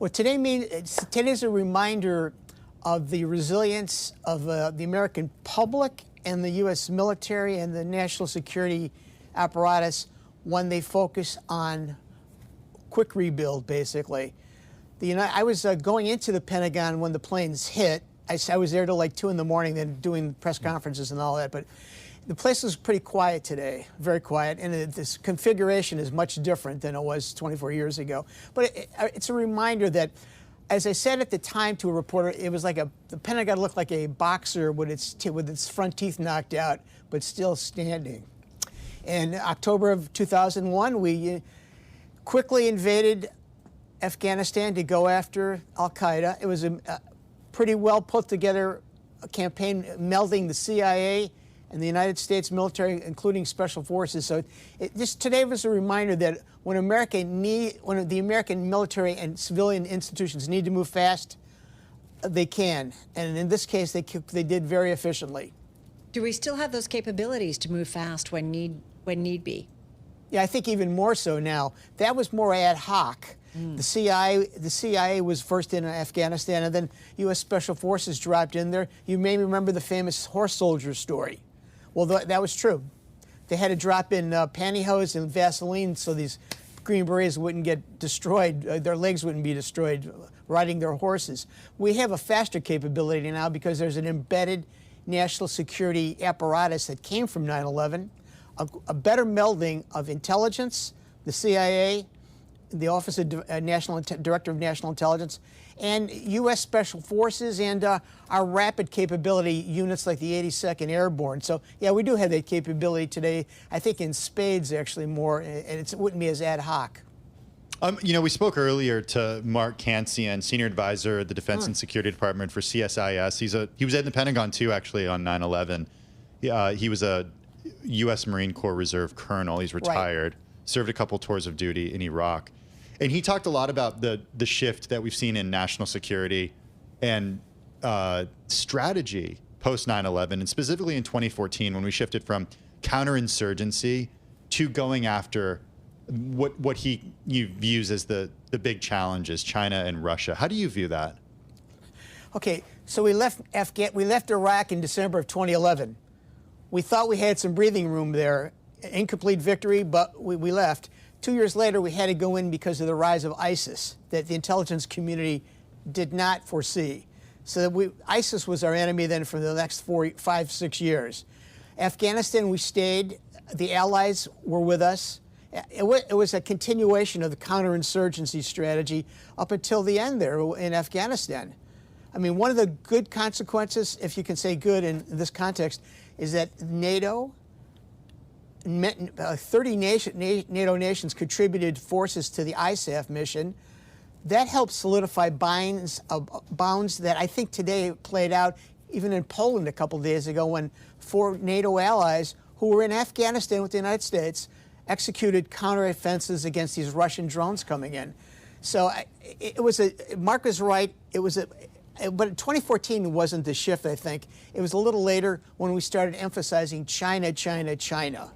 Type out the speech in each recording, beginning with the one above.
Well, today's a reminder of the resilience of the American public and the U.S. military and the national security apparatus when they focus on quick rebuild, basically. I was going into the Pentagon when the planes hit. I was there till like 2 in the morning, then doing press conferences and all that. But the place was pretty quiet today, very quiet, and this configuration is much different than it was 24 years ago. But it's a reminder that, as I said at the time to a reporter, it was like the Pentagon looked like a boxer with its front teeth knocked out, but still standing. In October of 2001, we quickly invaded Afghanistan to go after al-Qaeda. It was a pretty well put together campaign melding the CIA and the United States military, including special forces. So today was a reminder that when the American military and civilian institutions need to move fast, they can. And in this case, they did very efficiently. Do we still have those capabilities to move fast when need be? Yeah, I think even more so now. That was more ad hoc. The CIA was first in Afghanistan, and then U.S. Special Forces dropped in there. You may remember the famous horse soldier story. Well, that was true. They had to drop in pantyhose and Vaseline so these Green Berets wouldn't get destroyed, their legs wouldn't be destroyed riding their horses. We have a faster capability now because there's an embedded national security apparatus that came from 9/11, a better melding of intelligence, the CIA, the Office of Director of National Intelligence, and U.S. Special Forces and our rapid capability units like the 82nd Airborne. So, yeah, we do have that capability today, I think in spades actually more, and it wouldn't be as ad hoc. We spoke earlier to Mark Cancian, Senior Advisor at the Defense and Security Department for CSIS. He was at the Pentagon, too, actually, on 9/11. He was a U.S. Marine Corps Reserve Colonel. He's retired, served a couple tours of duty in Iraq. And he talked a lot about the shift that we've seen in national security and strategy post 9/11, and specifically in 2014 when we shifted from counterinsurgency to going after what he views as the big challenges, China and Russia. How do you view that? Okay, so we left Iraq in December of 2011. We thought we had some breathing room there, incomplete victory, but we left. 2 years later, we had to go in because of the rise of ISIS that the intelligence community did not foresee. So ISIS was our enemy then for the next 4, 5, 6 years. Afghanistan, we stayed. The allies were with us. It was a continuation of the counterinsurgency strategy up until the end there in Afghanistan. I mean, one of the good consequences, if you can say good in this context, is that NATO, 30 NATO nations contributed forces to the ISAF mission. That helped solidify bounds that I think today played out even in Poland a couple of days ago when 4 NATO allies who were in Afghanistan with the United States executed counteroffensives against these Russian drones coming in. So Mark is right. But 2014 wasn't the shift, I think. It was a little later when we started emphasizing China, China, China.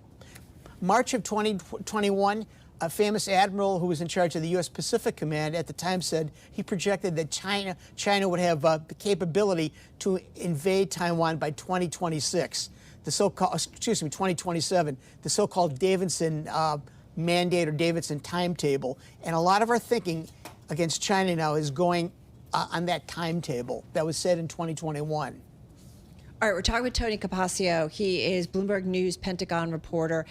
March of 2021, a famous admiral who was in charge of the U.S. Pacific Command at the time said he projected that China would have the capability to invade Taiwan by 2026, 2027, the so-called Davidson mandate or Davidson timetable. And a lot of our thinking against China now is going on that timetable that was set in 2021. All right, we're talking with Tony Capaccio. He is Bloomberg News Pentagon reporter,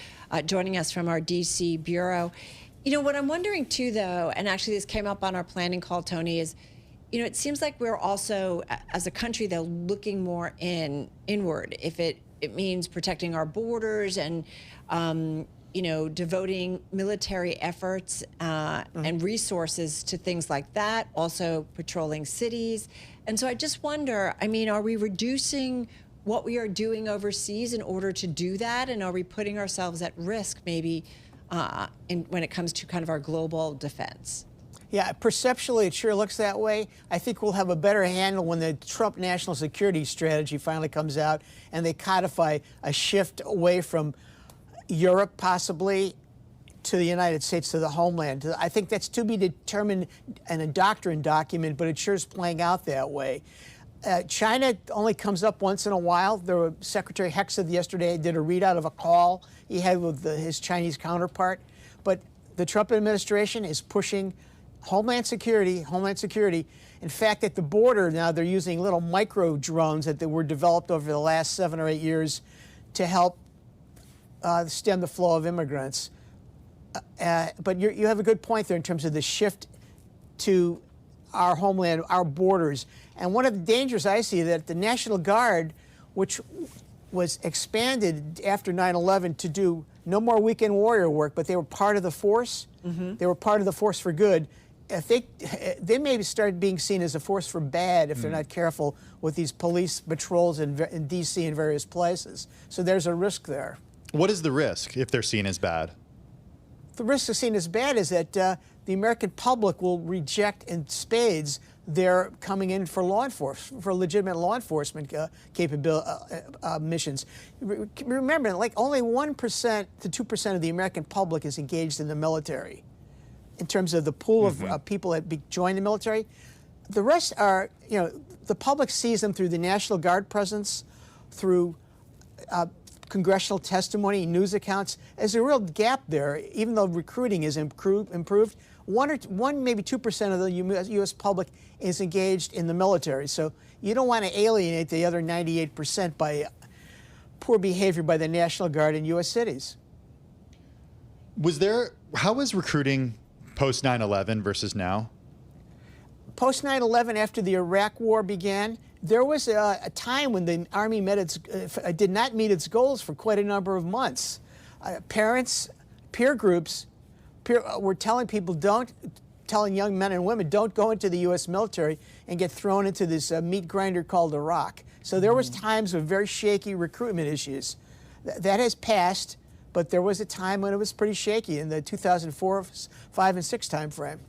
joining us from our D.C. bureau. What I'm wondering, too, though, and actually this came up on our planning call, Tony, is, it seems like we're also, as a country, though, looking more inward. If it means protecting our borders and, devoting military efforts and resources to things like that, also patrolling cities. And so I just wonder, are we reducing what we are doing overseas in order to do that? And are we putting ourselves at risk maybe when it comes to kind of our global defense? Yeah, perceptually it sure looks that way. I think we'll have a better handle when the Trump national security strategy finally comes out and they codify a shift away from Europe possibly to the United States, to the homeland. I think that's to be determined in a doctrine document, but it sure is playing out that way. China only comes up once in a while. Secretary Hegseth yesterday did a readout of a call he had with his Chinese counterpart. But the Trump administration is pushing Homeland Security. In fact, at the border now, they're using little micro drones that were developed over the last 7 or 8 years to help stem the flow of immigrants. But you have a good point there in terms of the shift to our homeland, our borders. And one of the dangers I see that the National Guard, which was expanded after 9/11 to do no more weekend warrior work, but they were part of the force. They were part of the force for good. If they maybe start being seen as a force for bad if they're not careful with these police patrols in D.C. and various places. So there's a risk there. What is the risk if they're seen as bad? The risk of seen as bad is that the American public will reject in spades their coming in for for legitimate law enforcement missions. Remember, like only 1% to 2% of the American public is engaged in the military in terms of the pool of people that join the military. The rest are, the public sees them through the National Guard presence, through congressional testimony, news accounts. There's a real gap there, even though recruiting is improved. 1 maybe 2% of the U.S. public is engaged in the military. So you don't want to alienate the other 98% by poor behavior by the National Guard in U.S. cities. How was recruiting post 9/11 versus now? Post 9/11, after the Iraq War began, there was a time when the Army did not meet its goals for quite a number of months. Parents, peer groups, were telling people, telling young men and women, don't go into the U.S. military and get thrown into this meat grinder called Iraq. So there was times of very shaky recruitment issues. That has passed, but there was a time when it was pretty shaky in the 2004, 5, and 6 time frame.